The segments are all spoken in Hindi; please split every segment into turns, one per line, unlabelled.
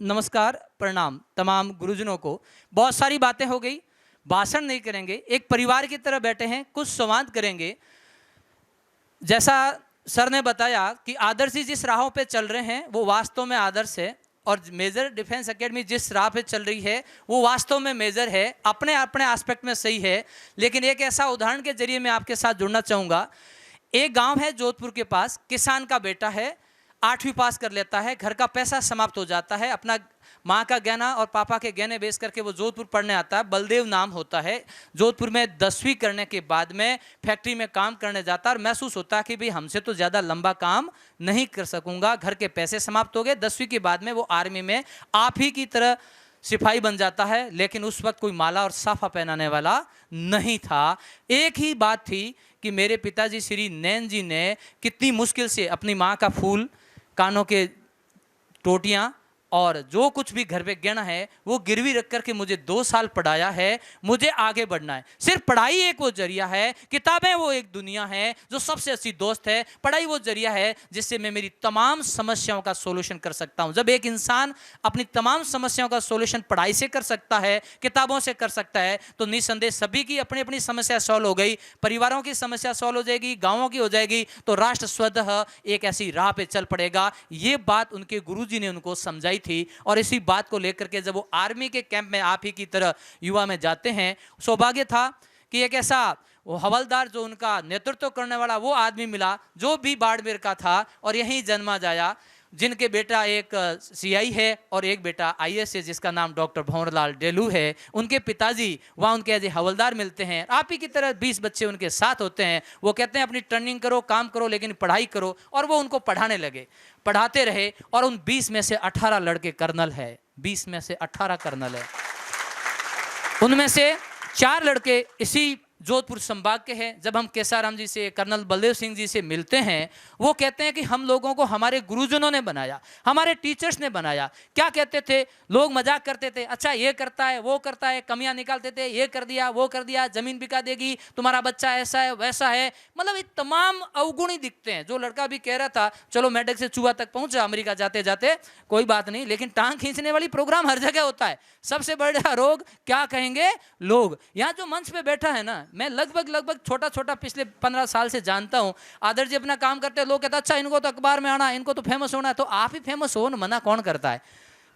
नमस्कार, प्रणाम तमाम गुरुजनों को। बहुत सारी बातें हो गई, भाषण नहीं करेंगे, एक परिवार की तरह बैठे हैं, कुछ संवाद करेंगे। जैसा सर ने बताया कि आदर्श जी जिस राहों पे चल रहे हैं वो वास्तव में आदर्श है, और मेजर डिफेंस एकेडमी जिस राह पे चल रही है वो वास्तव में मेजर है, अपने अपने एस्पेक्ट में सही है। लेकिन एक ऐसा उदाहरण के जरिए मैं आपके साथ जुड़ना चाहूँगा। एक गांव है जोधपुर के पास, किसान का बेटा है, 8वीं पास कर लेता है, घर का पैसा समाप्त हो जाता है, अपना माँ का गहना और पापा के गहने बेच करके वो जोधपुर पढ़ने आता है। बलदेव नाम होता है। जोधपुर में 10वीं करने के बाद में फैक्ट्री में काम करने जाता है और महसूस होता है कि भाई हमसे तो ज़्यादा लंबा काम नहीं कर सकूंगा, घर के पैसे समाप्त हो गए। 10वीं के बाद में वो आर्मी में आप ही की तरह सिपाही बन जाता है, लेकिन उस वक्त कोई माला और साफा पहनाने वाला नहीं था। एक ही बात थी कि मेरे पिताजी श्री नैन जी ने कितनी मुश्किल से अपनी माँ का फूल, कानों के टोटियाँ और जो कुछ भी घर पे गहना है वो गिरवी रख करके मुझे 2 साल पढ़ाया है। मुझे आगे बढ़ना है। सिर्फ पढ़ाई एक वो जरिया है, किताबें वो एक दुनिया है जो सबसे अच्छी दोस्त है। पढ़ाई वो जरिया है जिससे मैं मेरी तमाम समस्याओं का सोल्यूशन कर सकता हूँ। जब एक इंसान अपनी तमाम समस्याओं का सोल्यूशन पढ़ाई से कर सकता है, किताबों से कर सकता है, तो निसंदेह सभी की अपनी अपनी समस्या सॉल्व हो गई। परिवारों की समस्या सॉल्व हो जाएगी, गाँवों की हो जाएगी, तो राष्ट्र स्वतः एक ऐसी राह पे चल पड़ेगा। ये बात उनके गुरुजी ने उनको समझाई थी, और इसी बात को लेकर के जब वो आर्मी के कैंप में आप ही की तरह युवा में जाते हैं, सौभाग्य था कि एक ऐसा वो हवलदार जो उनका नेतृत्व करने वाला वो आदमी मिला जो भी बाड़मेर का था और यहीं जन्मा जाया, जिनके बेटा एक सीआई है और एक बेटा आईएएस है जिसका नाम डॉक्टर भंवरलाल डेलू है। उनके पिताजी वहाँ उनके एज ए हवलदार मिलते हैं। आप ही की तरह 20 बच्चे उनके साथ होते हैं। वो कहते हैं अपनी ट्रेनिंग करो, काम करो, लेकिन पढ़ाई करो, और वो उनको पढ़ाने लगे, पढ़ाते रहे, और उन 20 में से 18 लड़के कर्नल है। 20 में से 18 कर्नल है। उनमें से 4 लड़के इसी जोधपुर संभाग के हैं। जब हम केसाराम जी से, कर्नल बलदेव सिंह जी से मिलते हैं, वो कहते हैं कि हम लोगों को हमारे गुरुजनों ने बनाया, हमारे टीचर्स ने बनाया। क्या कहते थे? लोग मजाक करते थे, अच्छा ये करता है, वो करता है, कमियां निकालते थे, ये कर दिया, वो कर दिया, जमीन बिका देगी, तुम्हारा बच्चा ऐसा है वैसा है। मतलब ये तमाम अवगुणी दिखते हैं। जो लड़का भी कह रहा था चलो मेडक से चुआ तक पहुंचा अमेरिका जाते जाते, कोई बात नहीं, लेकिन टांग खींचने वाली प्रोग्राम हर जगह होता है। सबसे बड़ा रोग क्या कहेंगे लोग। यहाँ जो मंच पे बैठा है ना, मैं लगभग छोटा पिछले 15 साल से जानता हूँ। आदर्श जी अपना काम करते हैं, लोग कहते हैं अच्छा इनको तो अखबार में आना, इनको तो फेमस होना है। तो आप ही फेमस हो ना, मना कौन करता है?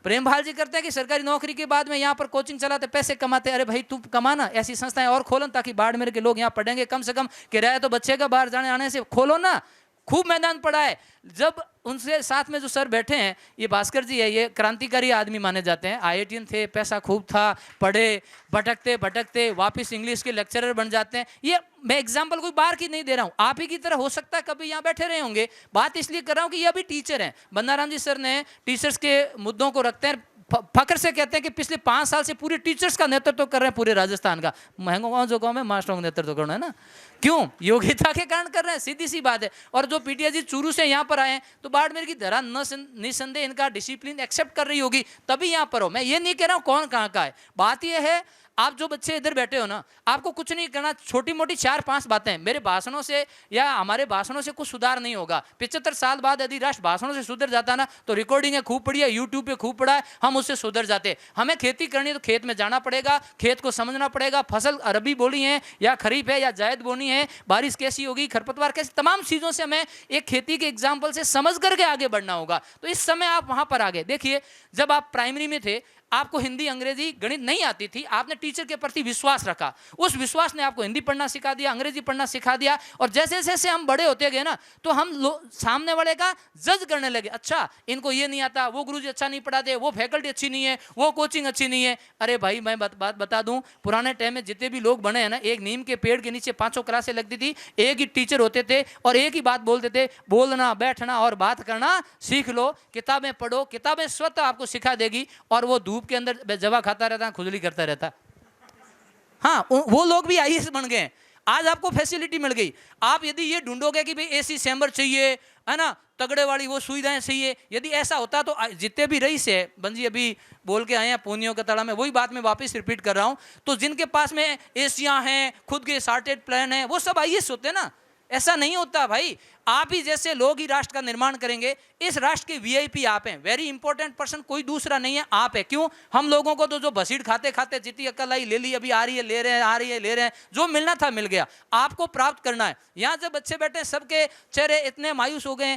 प्रेम भाल जी करते हैं कि सरकारी नौकरी के बाद में यहाँ पर कोचिंग चलाते, पैसे कमाते। अरे भाई तू कमाना, ऐसी संस्थाएं और खोलन ताकि बाड़मेर के लोग यहाँ पढ़ेंगे। कम से कम किराया तो बचेगा बाहर जाने आने से, खोलो ना। खूब मैदान पड़ा है। जब उनसे साथ में जो सर बैठे हैं, ये भास्कर जी है, ये क्रांतिकारी आदमी माने जाते हैं। आईआईटीएन थे, पैसा खूब था, पढ़े, भटकते भटकते वापस इंग्लिश के लेक्चरर बन जाते हैं। ये मैं एग्जाम्पल कोई बाहर की नहीं दे रहा हूँ, आप ही की तरह हो सकता है कभी यहाँ बैठे रहे होंगे। बात इसलिए कर रहा हूँ कि ये अभी टीचर हैं। बन्नाराम जी सर ने टीचर्स के मुद्दों को रखते हैं, फकर से कहते हैं कि पिछले 5 साल से पूरे टीचर्स का नेतृत्व कर रहे हैं, पूरे राजस्थान का। महंगो गाँव जो गाँव में मास्टरों का नेतृत्व करना है ना, क्यों? योग्यता के कारण कर रहे हैं, सीधी सी बात है। और जो पीटीआई जी चूरू से यहाँ पर आए हैं, तो बाड़मेर की धरा निसंदेह इनका डिसिप्लिन एक्सेप्ट कर रही होगी, तभी यहाँ पर हो। मैं ये नहीं कह रहा हूँ कौन कहाँ का है। बात यह है, आप जो बच्चे इधर बैठे हो ना, आपको कुछ नहीं करना, छोटी मोटी 4-5 बातें मेरे भाषणों से या हमारे भाषणों से कुछ सुधार नहीं होगा। 75 साल बाद यदि राष्ट्र भाषणों से सुधर जाता ना, तो रिकॉर्डिंग है खूब पड़ी है, यूट्यूब पे खूब पड़ा है, हम उससे सुधर जाते। हमें खेती करनी है तो खेत में जाना पड़ेगा, खेत को समझना पड़ेगा, फसल रबी बोनी है या खरीफ है या जायद बोनी है, बारिश कैसी होगी, खरपतवार कैसी, तमाम चीज़ों से हमें एक खेती के एग्जाम्पल से समझ करके आगे बढ़ना होगा। तो इस समय आप वहाँ पर आगे देखिए, जब आप प्राइमरी में थे, आपको हिंदी, अंग्रेजी, गणित नहीं आती थी, आपने टीचर के प्रति विश्वास रखा। उस विश्वास ने आपको हिंदी पढ़ना सिखा दिया, अंग्रेजी पढ़ना सिखा दिया। और जैसे जैसे हम बड़े होते गए ना, तो हम सामने वाले का जज करने लगे। अच्छा इनको ये नहीं आता, वो गुरुजी अच्छा नहीं पढ़ाते, वो फैकल्टी अच्छी नहीं है, वो कोचिंग अच्छी नहीं है। अरे भाई मैं बात बता दूं, पुराने टाइम में जितने भी लोग बने हैं ना, एक नीम के पेड़ के नीचे 5 क्लासें लगती थी, एक ही टीचर होते थे और एक ही बात बोलते थे, बोलना, बैठना और बात करना सीख लो, किताबें पढ़ो, किताबें स्वतः आपको सिखा देगी। और वो धूप के अंदर जवा खाता रहता, खुजली करता रहता। हाँ, वो लोग भी आईएएस बन गए। आज आपको फैसिलिटी मिल गई। आप यदि ये ढूंढोगे कि भाई एसी चैम्बर चाहिए, है ना, तगड़े वाली वो सुविधाएं चाहिए, यदि ऐसा होता तो जितने भी रईस है, बंजी अभी बोल के आए हैं पूनियों के तड़ा में, वही बात मैं वापस रिपीट कर रहा हूं, तो जिनके पास में एसियां हैं, खुद के चार्टेड प्लान है, वो सब आईएएस होते हैं ना। ऐसा नहीं होता भाई। आप ही जैसे लोग ही राष्ट्र का निर्माण करेंगे। इस राष्ट्र के वीआईपी आप हैं, वेरी इंपॉर्टेंट पर्सन कोई दूसरा नहीं है, आप है। क्यों? हम लोगों को तो जो बसीड़ खाते खाते जितनी अकल आई ले ली, अभी आ रही है ले रहे हैं, आ रही है ले रहे हैं, जो मिलना था मिल गया। आपको प्राप्त करना है। यहाँ जब बच्चे बैठे सबके चेहरे इतने मायूस हो गए,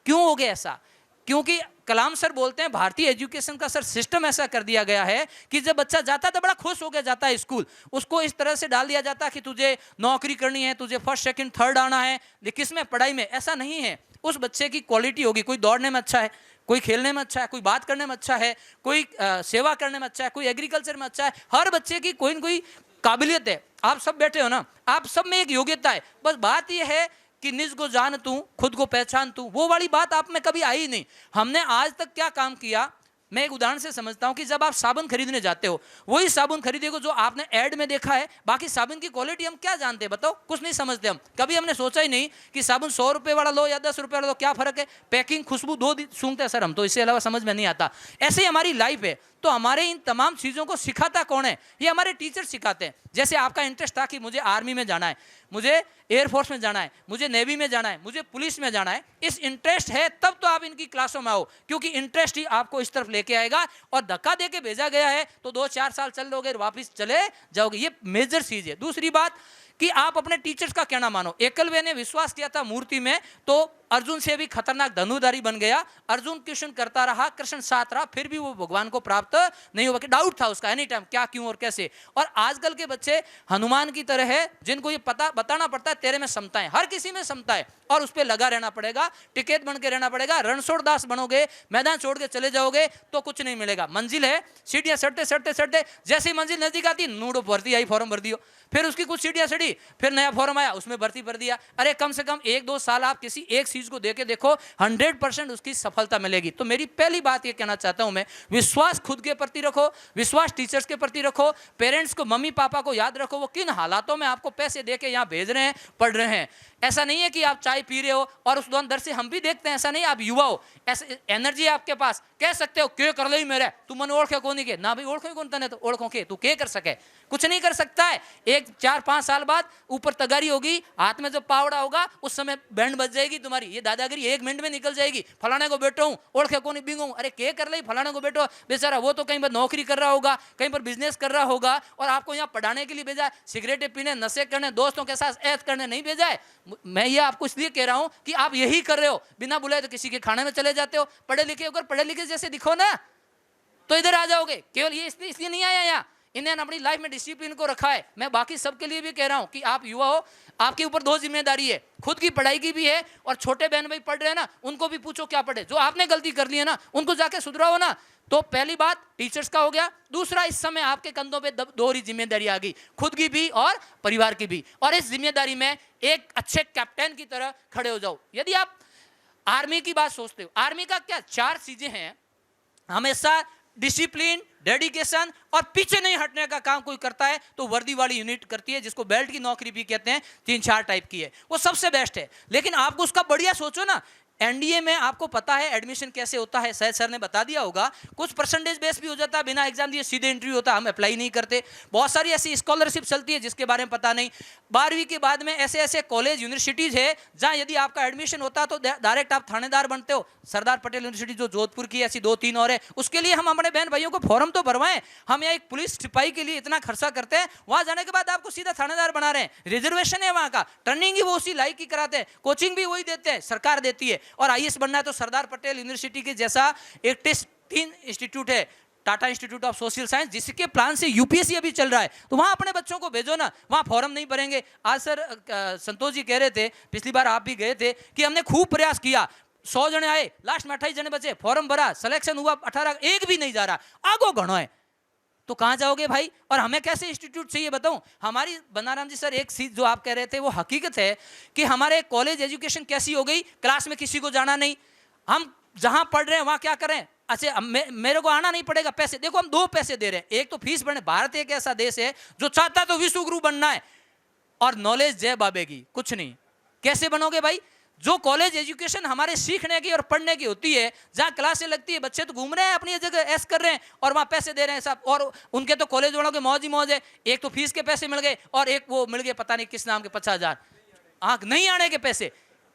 क्यों हो गए ऐसा? क्योंकि कलाम सर बोलते हैं भारतीय एजुकेशन का सर सिस्टम ऐसा कर दिया गया है कि जब बच्चा जाता है तो बड़ा खुश होकर जाता है स्कूल, उसको इस तरह से डाल दिया जाता है कि तुझे नौकरी करनी है, तुझे फर्स्ट सेकंड थर्ड आना है, लेकिन किसमें? पढ़ाई में। ऐसा नहीं है। उस बच्चे की क्वालिटी होगी, कोई दौड़ने में अच्छा है, कोई खेलने में अच्छा है, कोई बात करने में अच्छा है, कोई सेवा करने में अच्छा है, कोई एग्रीकल्चर में अच्छा है। हर बच्चे की कोई न कोई काबिलियत है। आप सब बैठे हो ना, आप सब में एक योग्यता है। बस बात यह है कि निज को जान तू, खुद को पहचान तू, वो वाली बात आप में कभी आई नहीं। हमने आज तक क्या काम किया, मैं एक उदाहरण से समझता हूं कि जब आप साबुन खरीदने जाते हो, वही साबुन खरीदेगा जो आपने ऐड में देखा है। बाकी साबुन की क्वालिटी हम क्या जानते हैं? बताओ, कुछ नहीं समझते हम। कभी हमने सोचा ही नहीं कि साबुन 100 रुपये वाला लो या 10 रुपये वाला लो, क्या फर्क है? पैकिंग, खुशबू दो सूंघते हैं सर हम तो, इससे अलावा समझ में नहीं आता। ऐसे ही हमारी लाइफ है। तो हमारे इन तमाम चीज़ों को सिखाता कौन है? ये हमारे टीचर सिखाते हैं। जैसे आपका इंटरेस्ट था कि मुझे आर्मी में जाना है, मुझे एयरफोर्स में जाना है, मुझे नेवी में जाना है, मुझे पुलिस में जाना है, इस इंटरेस्ट है तब तो आप इनकी क्लासों में आओ, क्योंकि इंटरेस्ट ही आपको इस तरफ लेके आएगा। और धक्का दे के भेजा गया है तो 2-4 साल चल लोगे, वापिस चले जाओगे। ये मेजर चीज़ है। दूसरी बात कि आप अपने टीचर्स का कहना मानो। एकलव्य ने विश्वास किया था मूर्ति में, तो अर्जुन से भी खतरनाक धनुधारी बन गया। अर्जुन क्वेश्चन करता रहा, कृष्ण साथ रहा, फिर भी वो भगवान को प्राप्त नहीं हुआ। कि डाउट था उसका एनी टाइम, क्या, क्यों और कैसे। और आजकल के बच्चे हनुमान की तरह है, जिनको ये पता बताना पड़ता है तेरे में समता है, हर किसी में समता है, और उस पर लगा रहना पड़ेगा, टिकट बन के रहना पड़ेगा। रणछोड़ दास बनोगे, मैदान छोड़ के चले जाओगे तो कुछ नहीं मिलेगा। मंजिल है, सीढ़ियां चढ़ते चढ़ते चढ़ते, जैसी मंजिल नजदीक आती, नूडो भर्ती आई, फॉर्म भर दियो। फिर उसकी कुछ सीढ़ियां चढ़ी, फिर नया फॉर्म आया, उसमें भर्ती भर दिया। अरे कम से कम 1-2 साल आप किसी एक चीज को देके देखो, 100% उसकी सफलता मिलेगी। तो मेरी पहली बात ये कहना चाहता हूं मैं, विश्वास खुद के प्रति रखो, विश्वास टीचर्स के प्रति रखो, पेरेंट्स को, मम्मी पापा को याद रखो, वो किन हालातों में आपको पैसे देके यहाँ भेज रहे हैं, पढ़ रहे हैं। ऐसा नहीं है कि आप चाय पी रहे हो और उस दर से हम भी देखते हैं, ऐसा नहीं। आप युवा हो, ऐसे एनर्जी है आपके पास, कह सकते हो के कर ले मेरे, तू मन ओळखे कोनी के ना भाई, ओळखे कौन तने, तो ओळखों के तू के कर सके? कुछ नहीं कर सकता है। एक 4-5 साल बाद ऊपर तगारी होगी, हाथ में जो पावड़ा होगा उस समय बैंड बज जाएगी तुम्हारी, ये दादागिरी 1 मिनट में निकल जाएगी। फलाने को बेटो हूँ, ओळखे कोनी बिंगो, अरे के कर ले फलाने को बेटो, बेचारा वो तो कहीं पर नौकरी कर रहा होगा, कहीं पर बिजनेस कर रहा होगा, और आपको यहाँ पढ़ाने के लिए भेजा है, सिगरेटें पीने, नशे करने, दोस्तों के साथ ऐश करने नहीं भेजा है। मैं ये आपको इसलिए कह रहा हूं कि आप यही कर रहे हो, बिना बुलाए तो किसी के खाने में चले जाते हो। पढ़े लिखे होकर पढ़े लिखे जैसे दिखो ना तो इधर आ जाओगे। केवल ये इसलिए नहीं आया यहाँ, इन्हें अपनी लाइफ में डिसिप्लिन को रखा है। मैं बाकी सबके लिए भी कह रहा हूं कि आप युवा हो, आपके ऊपर 2 जिम्मेदारी है, खुद की पढ़ाई की भी है, और छोटे बहन भाई पढ़ रहे हैं ना, उनको भी पूछो क्या पढ़े। जो आपने गलती कर ली है ना, उनको जाके सुधराओ ना। तो पहली बात टीचर्स का हो गया। दूसरा, इस समय आपके कंधों पे दोहरी जिम्मेदारी आ गई, खुद की भी और परिवार की भी। और इस जिम्मेदारी में एक अच्छे कैप्टन की तरह खड़े हो जाओ। यदि आप आर्मी की बात सोचते हो, आर्मी का क्या 4 चीजें हैं, हमेशा डिसिप्लिन, डेडिकेशन और पीछे नहीं हटने का काम कोई करता है तो वर्दी वाली यूनिट करती है, जिसको बेल्ट की नौकरी भी कहते हैं। 3-4 टाइप की है, वो सबसे बेस्ट है। लेकिन आपको उसका बढ़िया सोचो ना, एनडीए में आपको पता है एडमिशन कैसे होता है, शायद सर ने बता दिया होगा। कुछ परसेंटेज बेस भी हो जाता है, बिना एग्जाम दिए सीधे इंटरव्यू होता है, हम अप्लाई नहीं करते। बहुत सारी ऐसी स्कॉलरशिप चलती है जिसके बारे में पता नहीं। 12वीं के बाद में ऐसे ऐसे कॉलेज यूनिवर्सिटीज है जहां यदि आपका एडमिशन होता तो डायरेक्ट आप थानेदार बनते हो। सरदार पटेल यूनिवर्सिटी जो जोधपुर की, ऐसी 2-3 और है। उसके लिए हम अपने बहन भाइयों को फॉर्म तो भरवाएं। हम यहाँ एक पुलिस सिपाही के लिए इतना खर्चा करते हैं, वहां जाने के बाद आपको सीधा थानेदार बना रहे हैं। रिजर्वेशन है वहां का, ट्रेनिंग ही वो उसी लाइक की कराते हैं, कोचिंग भी वही देते हैं, सरकार देती है। और आईएएस बनना है तो सरदार पटेल यूनिवर्सिटी के जैसा एक टेस्ट 3 इंस्टीट्यूट है, Tata institute of social science, जिसके प्लान से यूपीएससी अभी चल रहा है। तो वहां अपने बच्चों को भेजो ना, वहां फॉर्म नहीं भरेंगे। आज सर संतोष जी कह रहे थे, पिछली बार आप भी गए थे, कि हमने खूब प्रयास किया, 100 जने आए, लास्ट में 28 जने बचे, फॉर्म भरा, सिलेक्शन हुआ 18, एक भी नहीं जा रहा, आगो घणो है। तो कहां जाओगे भाई? और हमें कैसे इंस्टीट्यूट चाहिए बताऊं? हमारी बनाराम जी सर, एक चीज जो आप कह रहे थे वो हकीकत है कि हमारे कॉलेज एजुकेशन कैसी हो गई, क्लास में किसी को जाना नहीं, हम जहां पढ़ रहे हैं वहां क्या करें। अच्छा मेरे को आना नहीं पड़ेगा, पैसे देखो हम 2 पैसे दे रहे हैं। एक तो फीस भरने, भारत एक ऐसा देश है जो चाहता तो विश्व गुरु बनना है, और नॉलेज जय बाबे की, कुछ नहीं। कैसे बनोगे भाई? जो कॉलेज एजुकेशन हमारे सीखने की और पढ़ने की होती है, जहां क्लासें लगती है, बच्चे तो घूम रहे हैं अपनी जगह, ऐश कर रहे हैं, और वहां पैसे दे रहे हैं सब। और उनके तो कॉलेज वालों के मौज ही मौज है, एक तो फीस के पैसे मिल गए और एक वो मिल गए पता नहीं किस नाम के 50,000। आंख नहीं आने के पैसे।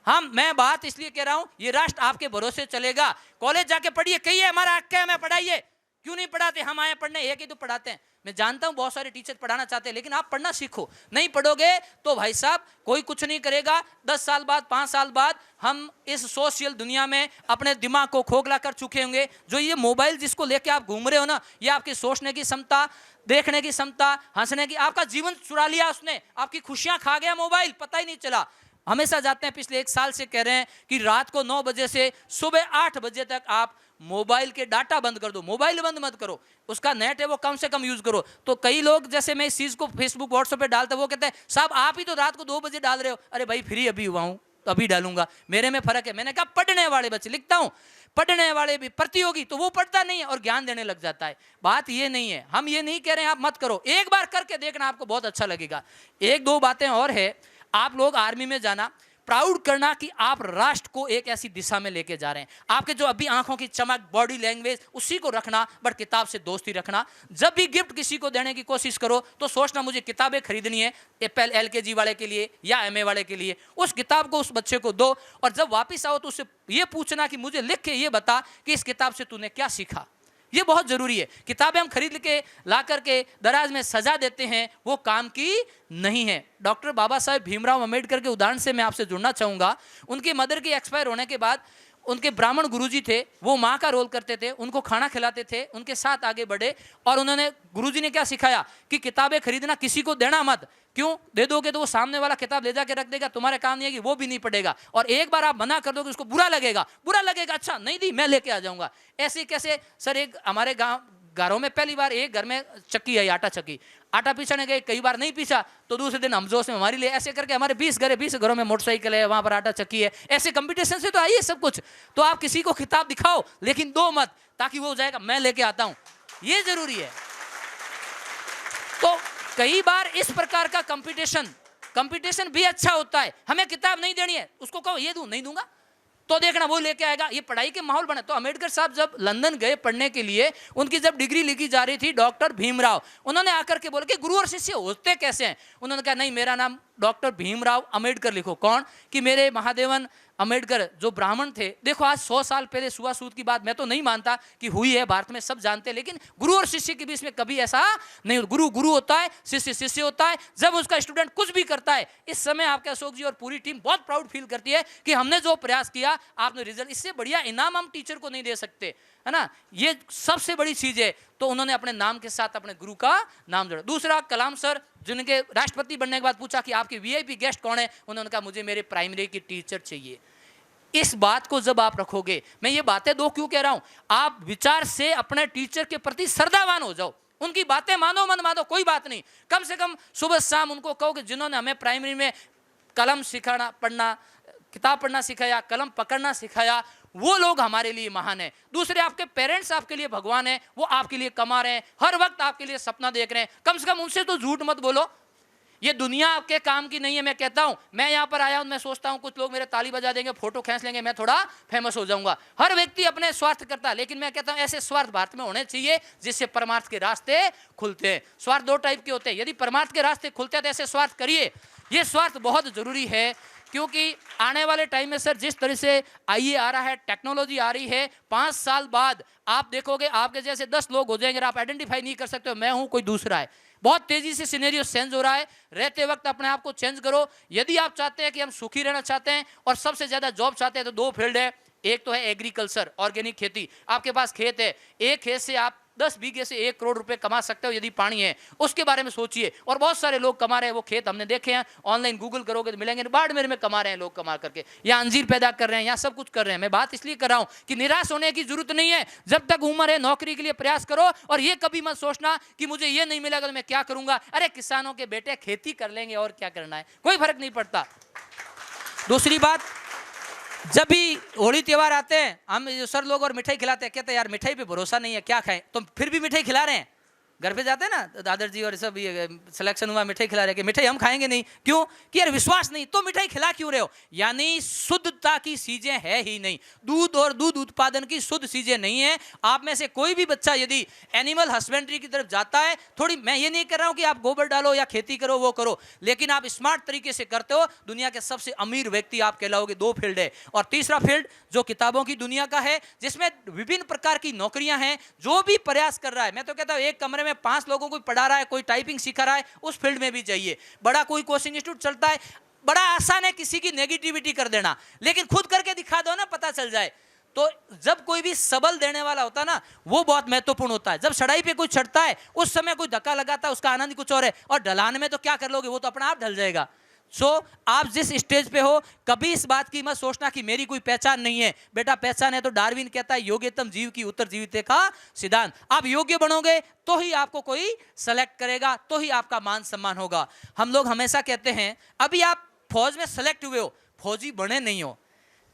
मैं बात इसलिए कह रहा हूं, ये राष्ट्र आपके भरोसे चलेगा। कॉलेज जाके पढ़िए, कहिए हमारा हक है, हमें पढ़ाइए। क्यों नहीं पढ़ाते? हम आए पढ़ने, एक ही तो पढ़ाते हैं। मैं जानता हूं बहुत सारे टीचर पढ़ाना चाहते हैं, लेकिन आप पढ़ना सीखो। नहीं पढ़ोगे तो भाई साहब कोई कुछ नहीं करेगा। 10 साल बाद, 5 साल बाद हम इस सोशल दुनिया में अपने दिमाग को खोखला कर चुके होंगे। जो ये मोबाइल जिसको लेके आप घूम रहे हो ना, ये आपकी सोचने की क्षमता, देखने की क्षमता, हंसने की, आपका जीवन चुरा लिया उसने, आपकी खुशियां खा गया मोबाइल, पता ही नहीं चला। हमेशा जाते हैं, पिछले 1 साल से कह रहे हैं कि रात को 9 बजे से सुबह 8 बजे तक आप मोबाइल के डाटा बंद कर दो। मोबाइल बंद मत करो, उसका नेट है वो कम से कम यूज करो। तो कई लोग, जैसे मैं इस चीज को फेसबुक व्हाट्सएप पे डालता, वो कहते हैं साहब आप ही तो रात को 2 बजे डाल रहे हो। अरे भाई फ्री अभी हुआ हूं तो अभी डालूंगा, मेरे में फर्क है। मैंने कहा पढ़ने वाले बच्चे, लिखता हूं पढ़ने वाले भी, प्रतियोगी तो वो पढ़ता नहीं है और ज्ञान देने लग जाता है। बात ये नहीं है, हम ये नहीं कह रहे हैं आप मत करो, एक बार करके देखना, आपको बहुत अच्छा लगेगा। 1-2 बातें और है, आप लोग आर्मी में जाना, प्राउड करना कि आप राष्ट्र को एक ऐसी दिशा में लेके जा रहे हैं। आपके जो अभी आंखों की चमक, बॉडी लैंग्वेज, उसी को रखना, बट किताब से दोस्ती रखना। जब भी गिफ्ट किसी को देने की कोशिश करो तो सोचना मुझे किताबें खरीदनी है, LKG वाले के लिए या MA वाले के लिए। उस किताब को उस बच्चे को दो, और जब वापिस आओ तो उससे ये पूछना कि मुझे लिख के ये बता कि इस किताब से तूने क्या सीखा। ये बहुत जरूरी है। किताबें हम खरीद के ला करके दराज में सजा देते हैं, वो काम की नहीं है। डॉक्टर बाबा साहेब भीमराव अंबेडकर के उदाहरण से मैं आपसे जुड़ना चाहूंगा। उनकी मदर की एक्सपायर होने के बाद उनके ब्राह्मण गुरुजी थे, वो माँ का रोल करते थे, उनको खाना खिलाते थे, उनके साथ आगे बढ़े। और उन्होंने, गुरुजी ने क्या सिखाया कि किताबें खरीदना, किसी को देना मत। क्यों? दे दोगे तो वो सामने वाला किताब ले जाके रख देगा, तुम्हारे काम नहीं है कि वो भी नहीं पढ़ेगा। और एक बार आप मना कर दोगे उसको बुरा लगेगा, अच्छा नहीं दी मैं लेके आ जाऊंगा। ऐसे कैसे सर? एक हमारे घरों में पहली बार एक घर में चक्की है, आटा चक्की, आटा पीछाने गए, कई बार नहीं पीछा तो दूसरे दिन हम जोश में हमारी लिए, ऐसे करके हमारे 20 घर है, 20 घरों में मोटरसाइकिल है, वहां पर आटा चक्की है। ऐसे कंपटीशन से तो आइए सब कुछ। तो आप किसी को किताब दिखाओ लेकिन दो मत, ताकि वो हो जाएगा मैं लेके आता हूं, ये जरूरी है। तो कई बार इस प्रकार का कंपटीशन भी अच्छा होता है। हमें किताब नहीं देनी है, उसको कहो ये दूं, नहीं दूंगा तो देखना वो लेके आएगा। ये पढ़ाई के माहौल बना। तो अम्बेडकर साहब जब लंदन गए पढ़ने के लिए, उनकी जब डिग्री लिखी जा रही थी, डॉक्टर भीमराव, उन्होंने आकर के बोला कि गुरु और शिष्य होते कैसे हैं? उन्होंने कहा नहीं, मेरा नाम डॉक्टर भीमराव अंबेडकर लिखो। कौन? कि मेरे महादेवन अंबेडकर जो ब्राह्मण थे। देखो आज 100 साल पहले छुआछूत की बात मैं तो नहीं मानता कि हुई है, भारत में सब जानते हैं, लेकिन गुरु और शिष्य के बीच में कभी ऐसा नहीं। गुरु गुरु होता है, शिष्य शिष्य होता है। जब उसका स्टूडेंट कुछ भी करता है, इस समय आपके अशोक जी और पूरी टीम बहुत प्राउड फील करती है कि हमने जो प्रयास किया, आपने रिजल्ट, इससे बढ़िया इनाम हम टीचर को नहीं दे सकते, है ना। ये सबसे बड़ी चीज है। तो उन्होंने अपने नाम के साथ अपने गुरु का नाम जोड़ा। दूसरा, कलाम सर, जिनके राष्ट्रपति बनने के बाद पूछा कि आपके VIP गेस्ट कौन है, उन्होंने कहा मुझे मेरे प्राइमरी की टीचर चाहिए। इस बात को जब आप रखोगे, मैं ये बातें दो क्यों कह रहा हूं, आप विचार से अपने टीचर के प्रति श्रद्धावान हो जाओ। उनकी बातें मानो मन मानो कोई बात नहीं, कम से कम सुबह शाम उनको कहो कि जिन्होंने हमें प्राइमरी में कलम सिखाना, पढ़ना, किताब पढ़ना सिखाया, कलम पकड़ना सिखाया, वो लोग हमारे लिए महान है। दूसरे, आपके पेरेंट्स आपके लिए भगवान है, वो आपके लिए कमा रहे हैं, हर वक्त आपके लिए सपना देख रहे हैं। कम से कम उनसे तो झूठ मत बोलो। ये दुनिया आपके काम की नहीं है। मैं कहता हूं, मैं यहां पर आया हूं, मैं सोचता हूं कुछ लोग मेरे ताली बजा देंगे, फोटो खींच लेंगे, मैं थोड़ा फेमस हो जाऊंगा। हर व्यक्ति अपने स्वार्थ करता है, लेकिन मैं कहता हूं ऐसे स्वार्थ भारत में होने चाहिए जिससे परमार्थ के रास्ते खुलते हैं। स्वार्थ 2 टाइप के होते हैं, यदि परमार्थ के रास्ते खुलते हैं तो ऐसे स्वार्थ करिए। ये स्वार्थ बहुत जरूरी है, क्योंकि आने वाले टाइम में सर जिस तरह से IA आ रहा है, टेक्नोलॉजी आ रही है, 5 साल बाद आप देखोगे आपके जैसे 10 लोग हो जाएंगे, आप आइडेंटिफाई नहीं कर सकते हो मैं हूं कोई दूसरा है। बहुत तेजी से सिनेरियो चेंज हो रहा है। रहते वक्त अपने आप को चेंज करो। यदि आप चाहते हैं कि हम सुखी रहना चाहते हैं और सबसे ज्यादा जॉब चाहते हैं, तो 2 फील्ड है। एक तो है एग्रीकल्चर, ऑर्गेनिक खेती। आपके पास खेत है, एक खेत से आप 10 बीघे से 1 करोड़ रुपए कमा सकते हो यदि पानी है, उसके बारे में सोचिए। और बहुत सारे लोग कमा रहे हैं, वो खेत हमने देखे हैं, ऑनलाइन गूगल करोगे तो मिलेंगे। बाड़मेर में कमा रहे हैं लोग, कमा करके यहाँ अंजीर पैदा कर रहे हैं, यहाँ सब कुछ कर रहे हैं। मैं बात इसलिए कर रहा हूँ कि निराश होने की जरूरत नहीं है। जब तक उम्र है नौकरी के लिए प्रयास करो, और ये कभी मत सोचना कि मुझे ये नहीं मिलेगा तो मैं क्या करूंगा। अरे किसानों के बेटे खेती कर लेंगे और क्या करना है, कोई फर्क नहीं पड़ता। दूसरी बात, जब भी होली त्यौहार आते हैं, हम सर लोग और मिठाई खिलाते हैं, कहते हैं यार मिठाई पे भरोसा नहीं है, क्या खाएं, तो फिर भी मिठाई खिला रहे हैं। घर पे जाते हैं ना तो दादर जी और सब ये सिलेक्शन हुआ, मिठाई खिला रहे कि मिठाई हम खाएंगे नहीं, क्यों कि यार विश्वास नहीं, तो मिठाई खिला क्यों रहे हो? यानी शुद्धता की चीजें है ही नहीं, दूध और दूध उत्पादन की शुद्ध चीजें नहीं है। आप में से कोई भी बच्चा यदि एनिमल हस्बेंड्री की तरफ जाता है, थोड़ी, मैं ये नहीं कर रहा हूं कि आप गोबर डालो या खेती करो वो करो, लेकिन आप स्मार्ट तरीके से करते हो, दुनिया के सबसे अमीर व्यक्ति आप कहलाओगे। 2 फील्ड है। और तीसरा फील्ड जो किताबों की दुनिया का है, जिसमें विभिन्न प्रकार की नौकरियां हैं। जो भी प्रयास कर रहा है, मैं तो कहता हूं एक कमरे में 5 लोगों को पढ़ा रहा है, कोई टाइपिंग सिखा रहा है, उस फील्ड में भी जाइए। बड़ा कोई कोचिंग इंस्टीट्यूट चलता है, बड़ा आसान है किसी की नेगेटिविटी कर देना, लेकिन खुद करके दिखा दो ना, पता चल जाए। तो जब कोई भी सबल देने वाला होता है ना, वो बहुत महत्वपूर्ण होता है। जब चढ़ाई पे कोई चढ़ता है, उस समय कोई धक्का लगाता है, उसका आनंद कुछ और है, और ढलान में तो क्या कर लोगे, वो तो अपना आप ढल जाएगा। आप जिस स्टेज पे हो, कभी इस बात की मत सोचना कि मेरी कोई पहचान नहीं है। बेटा पहचान है तो डार्विन कहता है योग्यतम जीव की उत्तर जीविते का सिद्धांत। आप योग्य बनोगे तो ही आपको कोई सेलेक्ट करेगा, तो ही आपका मान सम्मान होगा। हम लोग हमेशा कहते हैं, अभी आप फौज में सेलेक्ट हुए हो, फौजी बने नहीं हो।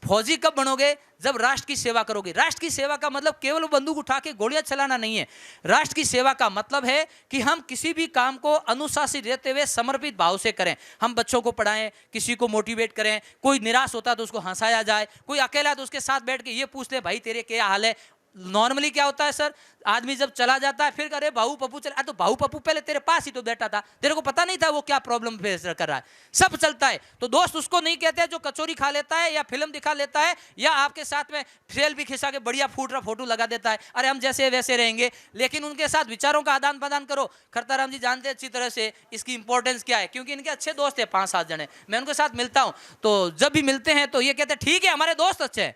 फौजी कब बनोगे? जब राष्ट्र की सेवा करोगे। राष्ट्र की सेवा का मतलब केवल बंदूक उठा के गोलियां चलाना नहीं है। राष्ट्र की सेवा का मतलब है कि हम किसी भी काम को अनुशासित रहते हुए समर्पित भाव से करें। हम बच्चों को पढ़ाएं, किसी को मोटिवेट करें, कोई निराश होता तो उसको हंसाया जाए, कोई अकेला तो उसके साथ बैठ के ये पूछ ले भाई तेरे क्या हाल है। नॉर्मली क्या होता है सर, आदमी जब चला जाता है फिर अरे भाऊ पप्पू चला, तो भाऊ पप्पू पहले तेरे पास ही तो बैठा था, तेरे को पता नहीं था वो क्या प्रॉब्लम फेस कर रहा है। सब चलता है। तो दोस्त उसको नहीं कहते जो कचौरी खा लेता है या फिल्म दिखा लेता है या आपके साथ में सेल भी खिंचा के बढ़िया फूट रहा फोटो लगा देता है, अरे हम जैसे वैसे रहेंगे। लेकिन उनके साथ विचारों का आदान प्रदान करो। खरताराम जी जानते हैं अच्छी तरह से इसकी इंपॉर्टेंस क्या है, क्योंकि इनके अच्छे दोस्त है 5-7 जने, मैं उनके साथ मिलता हूं, तो जब भी मिलते हैं तो ये कहते हैं ठीक है हमारे दोस्त अच्छे हैं।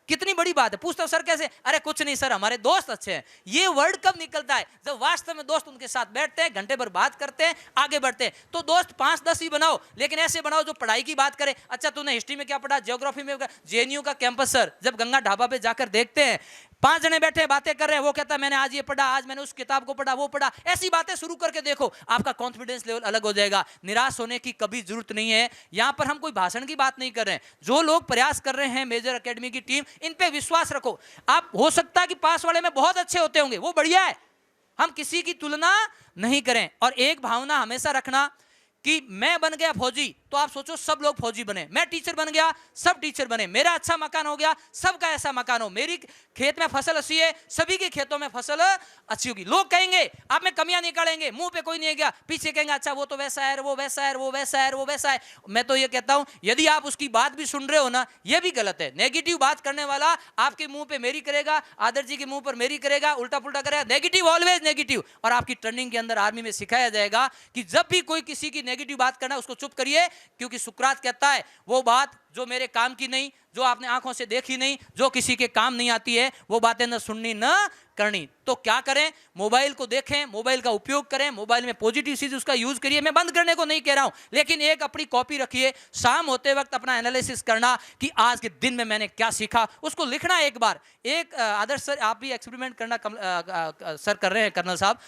कितनी बड़ी बात है। पूछता हूं सर कैसे, अरे कुछ नहीं सर हमारे दोस्त अच्छे हैं। ये वर्ड कब निकलता है? जब वास्तव में दोस्त उनके साथ बैठते हैं, घंटे भर बात करते हैं, आगे बढ़ते हैं। तो दोस्त 5-10 ही बनाओ, लेकिन ऐसे बनाओ जो पढ़ाई की बात करे। अच्छा तूने हिस्ट्री में क्या पढ़ा, ज्योग्राफी में, जेएनयू का कैंपस सर जब गंगा ढाबा पे जाकर देखते हैं, 5 जने बैठे बातें कर रहे हैं, वो कहता है मैंने आज ये पढ़ा, आज मैंने उस किताब को पढ़ा, वो पढ़ा। ऐसी बातें शुरू करके देखो, आपका कॉन्फिडेंस लेवल अलग हो जाएगा। निराश होने की कभी जरूरत नहीं है। यहां पर हम कोई भाषण की बात नहीं कर रहे हैं। जो लोग प्रयास कर रहे हैं, मेजर एकेडमी की टीम, इन पे विश्वास रखो। आप हो सकता है कि पास वाले में बहुत अच्छे होते होंगे, वो बढ़िया है, हम किसी की तुलना नहीं करें। और एक भावना हमेशा रखना कि मैं बन गया फौजी तो आप सोचो सब लोग फौजी बने, मैं टीचर बन गया सब टीचर बने, मेरा अच्छा मकान हो गया सबका ऐसा मकान हो, मेरी खेत में फसल अच्छी है सभी के खेतों में फसल अच्छी होगी। लोग कहेंगे आप में कमियां निकालेंगे, मुंह पे कोई नहीं गया, पीछे कहेंगे अच्छा वो तो वैसा है, वो वैसा है, वो वैसा है, वो वैसा है। मैं तो ये कहता हूं यदि आप उसकी बात भी सुन रहे हो ना, ये भी गलत है। नेगेटिव बात करने वाला आपके मुंह पे मेरी करेगा, आदर जी के मुंह पर मेरी करेगा, उल्टा पुल्टा करेगा। Negative always negative. और आपकी ट्रेनिंग के अंदर आर्मी में सिखाया जाएगा कि जब भी कोई किसी की नेगेटिव बात करना उसको चुप करिए, क्योंकि सुकरात कहता है वो बात जो मेरे काम की नहीं, जो आपने आंखों से देखी नहीं, जो किसी के काम नहीं आती है, वो बातें न सुननी न करनी। तो क्या करें, मोबाइल को देखें, मोबाइल का उपयोग करें, मोबाइल में पॉजिटिव चीज उसका यूज करिए। मैं बंद करने को नहीं कह रहा हूं, लेकिन एक अपनी कॉपी रखिए, शाम होते वक्त अपना एनालिसिस करना कि आज के दिन में मैंने क्या सीखा, उसको लिखना एक बार। एक आदर्श सर आप भी एक्सपेरिमेंट करना सर कर रहे हैं, कर्नल साहब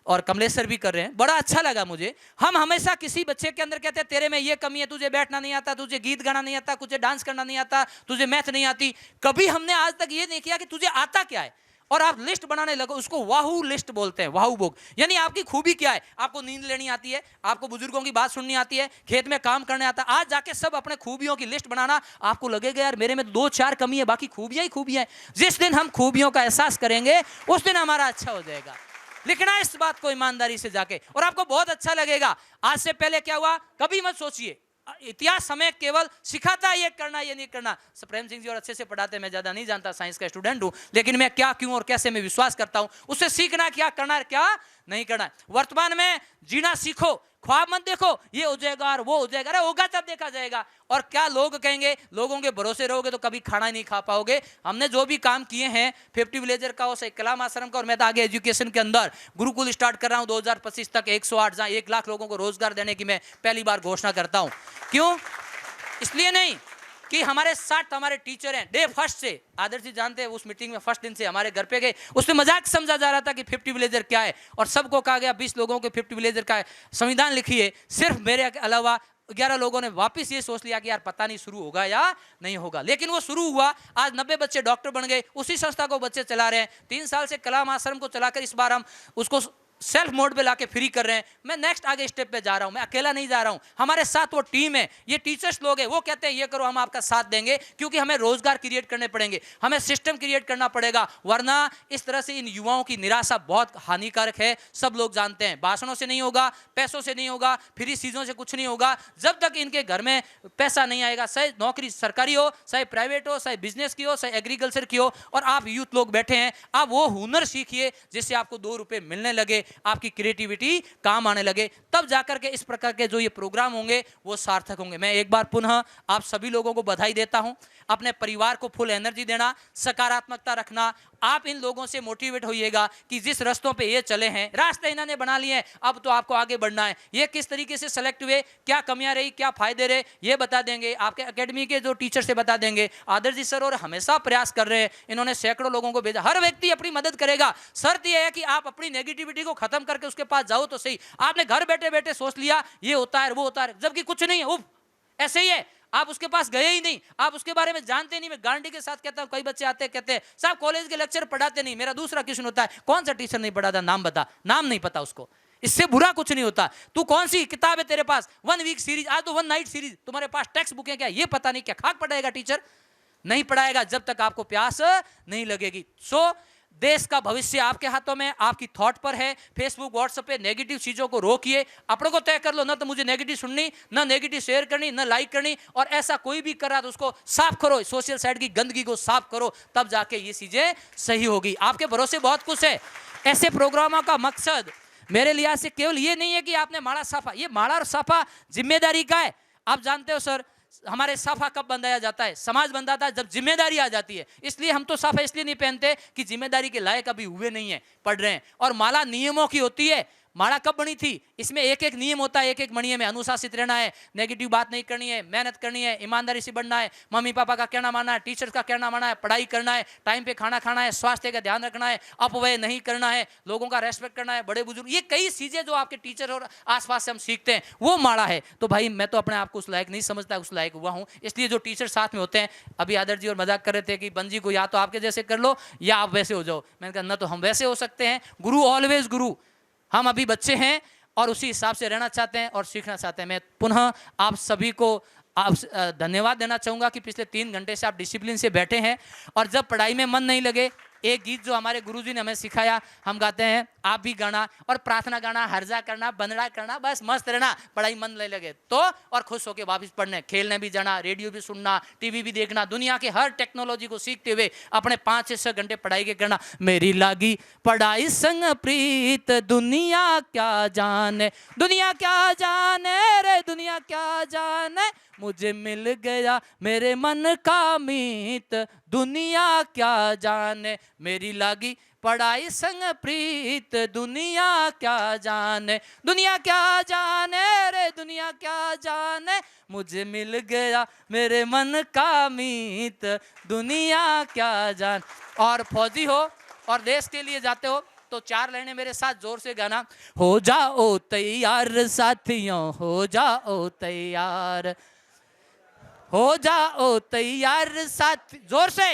और कमलेश सर भी कर रहे हैं, बड़ा अच्छा लगा मुझे। हम हमेशा किसी बच्चे के अंदर कहते हैं तेरे में ये कमी है, तुझे बैठना नहीं आता, तुझे गीत गाना नहीं आता, तुझे डांस करना नहीं आता, तुझे मैथ नहीं आती। कभी हमने आज तक ये नहीं किया कि तुझे आता क्या है और आप लिस्ट बनाने लगो, उसको वाहू लिस्ट बोलते हैं, वाहू बुक। यानी आपकी खूबी क्या है, आपको नींद लेनी आती है, आपको बुजुर्गों की बात सुननी आती है, खेत में काम करने आता है। आज जाके सब अपने खूबियों की लिस्ट बनाना, आपको लगेगा यार मेरे में 2-4 कमी है, बाकी खूबियां ही खूबियां हैं। जिस दिन हम खूबियों का एहसास करेंगे उस दिन हमारा अच्छा हो जाएगा। लिखना इस बात को ईमानदारी से जाके, और आपको बहुत अच्छा लगेगा। आज से पहले क्या हुआ कभी मत सोचिए। इतिहास हमें केवल सिखाता है ये करना ये नहीं करना। प्रेम सिंह जी और अच्छे से पढ़ाते, मैं ज्यादा नहीं जानता, साइंस का स्टूडेंट हूं, लेकिन मैं क्या क्यों और कैसे मैं विश्वास करता हूं, उससे सीखना क्या करना है क्या नहीं करना है। वर्तमान में जीना सीखो, ख्वाब मत देखो ये हो जाएगा और वो हो जाएगा, अरे होगा तब देखा जाएगा। और क्या लोग कहेंगे, लोगों के भरोसे रहोगे तो कभी खाना नहीं खा पाओगे। हमने जो भी काम किए हैं 50 विलेजर का, उस कलाम आश्रम का, और मैं तो आगे एजुकेशन के अंदर गुरुकुल स्टार्ट कर रहा हूं 2025 तक 108, जहां 1 लाख लोगों को रोजगार देने की मैं पहली बार घोषणा करता हूं। क्यों? इसलिए नहीं कि हमारे साथ हमारे टीचर हैं, डे फर्स्ट से, आदर्श जी जानते हैं उस मीटिंग में फर्स्ट दिन से हमारे घर पे गए, उसमें मजाक समझा जा रहा था कि 50 विलेजर क्या है, और सबको कहा गया 20 लोगों के 50 विलेजर का संविधान लिखिए। सिर्फ मेरे अलावा 11 लोगों ने वापस ये सोच लिया कि यार पता नहीं शुरू होगा या नहीं होगा, लेकिन वो शुरू हुआ। आज 90 बच्चे डॉक्टर बन गए, उसी संस्था को बच्चे चला रहे हैं। 3 साल से कलाम आश्रम को चलाकर इस बार हम उसको सेल्फ मोड पे लाके फ्री कर रहे हैं। मैं नेक्स्ट आगे स्टेप पे जा रहा हूं, मैं अकेला नहीं जा रहा हूं, हमारे साथ वो टीम है, ये टीचर्स लोग हैं, वो कहते हैं ये करो, हम आपका साथ देंगे, क्योंकि हमें रोजगार क्रिएट करने पड़ेंगे, हमें सिस्टम क्रिएट करना पड़ेगा, वरना इस तरह से इन युवाओं की निराशा बहुत हानिकारक है। सब लोग जानते हैं, भाषणों से नहीं होगा, पैसों से नहीं होगा, फ्री चीजों से कुछ नहीं होगा। जब तक इनके घर में पैसा नहीं आएगा, चाहे नौकरी सरकारी हो, चाहे प्राइवेट हो, चाहे बिजनेस की हो, चाहे एग्रीकल्चर की हो, और आप यूथ लोग बैठे हैं, आप वो हुनर सीखिए जिससे आपको 2 रुपए मिलने लगे, आपकी क्रिएटिविटी काम आने लगे, तब जाकर के इस प्रकार के जो ये प्रोग्राम होंगे वो सार्थक होंगे। मैं एक बार पुनः आप सभी लोगों को बधाई देता हूं। अपने परिवार को फुल एनर्जी देना, सकारात्मकता रखना, आप इन लोगों से मोटिवेट होइएगा कि जिस रास्तों पे ये चले हैं, रास्ते इन्होंने बना लिए हैं, अब तो आपको आगे बढ़ना है। ये किस तरीके से सेलेक्ट हुए, क्या कमियां रही, क्या फायदे रहे, ये बता देंगे, आपके एकेडमी के जो टीचर से बता देंगे। आदर्श जी सर और हमेशा प्रयास कर रहे हैं, इन्होंने सैकड़ों लोगों को भेजा, हर व्यक्ति अपनी मदद करेगा। शर्त यह है कि आप अपनी नेगेटिविटी को खत्म करके उसके पास जाओ तो सही। आपने घर बैठे बैठे सोच लिया ये होता है वो होता है, जबकि कुछ नहीं है, उफ ऐसे ही है, आप उसके पास गए ही नहीं, आप उसके बारे में जानते नहीं। मैं गारंटी के साथ कहता हूं, कई बच्चे आते हैं कहते हैं साहब कॉलेज के लेक्चर पढ़ाते नहीं। मेरा दूसरा क्वेश्चन होता है, कौन सा टीचर नहीं पढ़ाता, नाम बता। नाम नहीं पता उसको, इससे बुरा कुछ नहीं होता। तू कौन सी किताब है तेरे पास, 1 वीक सीरीज, आज तो 1 नाइट सीरीज, तुम्हारे पास टेक्स्ट बुक है क्या, ये पता नहीं, क्या खाक पढ़ाएगा टीचर? नहीं पढ़ाएगा जब तक आपको प्यास नहीं लगेगी। सो देश का भविष्य आपके हाथों में, आपकी थॉट पर है। फेसबुक व्हाट्सएप पे नेगेटिव चीजों को रोकिए, अपनों को तय कर लो, ना तो मुझे नेगेटिव सुननी, ना नेगेटिव शेयर करनी, ना लाइक करनी। और ऐसा कोई भी कर रहा तो उसको साफ करो, सोशल साइड की गंदगी को साफ करो, तब जाके ये चीजें सही होगी। आपके भरोसे बहुत कुछ है। ऐसे प्रोग्रामों का मकसद मेरे लिहाज से केवल ये नहीं है कि आपने माड़ा साफा, ये माड़ा और साफा जिम्मेदारी का है। आप जानते हो सर, हमारे साफा कब बंधाया जाता है, समाज बंधाता है जब जिम्मेदारी आ जाती है। इसलिए हम तो साफा इसलिए नहीं पहनते कि जिम्मेदारी के लायक अभी हुए नहीं है, पढ़ रहे हैं। और माला नियमों की होती है। माला कब बनी थी, इसमें एक एक नियम होता है, एक एक मणिये में अनुशासित रहना है, नेगेटिव बात नहीं करनी है, मेहनत करनी है, ईमानदारी से बढ़ना है, मम्मी पापा का कहना मानना है, टीचर्स का कहना मानना है, पढ़ाई करना है, टाइम पे खाना खाना है, स्वास्थ्य का ध्यान रखना है, अपव्यय नहीं करना है, लोगों का रेस्पेक्ट करना है, बड़े बुजुर्ग, ये कई चीजें जो आपके टीचर और आसपास से हम सीखते हैं, वो माला है। तो भाई मैं तो अपने आप को उस लायक नहीं समझता, उस लायक हुआ हूँ। इसलिए जो टीचर साथ में होते हैं, अभी आदर्श जी और मजाक कर रहे थे कि बंजी को या तो आपके जैसे कर लो या आप वैसे हो जाओ। मैंने कहा ना तो हम वैसे हो सकते हैं, गुरु ऑलवेज गुरु, हम अभी बच्चे हैं और उसी हिसाब से रहना चाहते हैं और सीखना चाहते हैं। मैं पुनः आप सभी को आप धन्यवाद देना चाहूँगा कि पिछले 3 घंटे से आप डिसिप्लिन से बैठे हैं। और जब पढ़ाई में मन नहीं लगे, एक गीत जो हमारे गुरुजी ने हमें सिखाया, हम गाते हैं, आप भी गाना और प्रार्थना गाना, हर्जा करना, बंदड़ा करना, बस मस्त रहना। पढ़ाई मन नहीं लगे तो, और खुश होकर वापस पढ़ने, खेलने भी जाना, रेडियो भी सुनना, टीवी भी देखना, दुनिया के हर टेक्नोलॉजी को सीखते हुए अपने 5 से 6 घंटे पढ़ाई के करना। मेरी लागी पढ़ाई संग प्रीत, दुनिया क्या जाने, दुनिया क्या जाने रे, दुनिया क्या जाने, मुझे मिल गया मेरे मन का मीत, दुनिया क्या जाने। मेरी लागी पढ़ाई संग प्रीत, दुनिया क्या जाने, दुनिया क्या जाने रे, दुनिया क्या जाने, मुझे मिल गया मेरे मन का मीत, दुनिया क्या जाने। और फौजी हो और देश के लिए जाते हो तो 4 लाइनें मेरे साथ जोर से गाना। हो जाओ तैयार साथियों, हो जाओ तैयार, हो जाओ तैयार साथी, जोर से।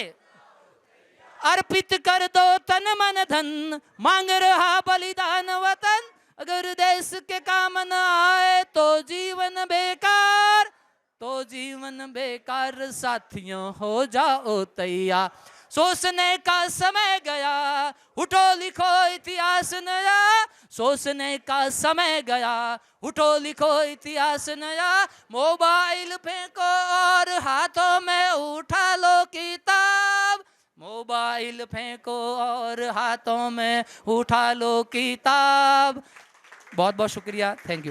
अर्पित कर दो तन मन धन, मांग रहा बलिदान वतन, अगर देश के काम न आए तो जीवन बेकार, तो जीवन बेकार। साथियों हो जाओ तैयार, सोचने का समय गया, उठो लिखो इतिहास नया, सोचने का समय गया, उठो लिखो इतिहास नया। मोबाइल फेंको और हाथों में उठा लो किताब, मोबाइल फेंको और हाथों में उठा लो किताब। बहुत बहुत शुक्रिया, थैंक यू।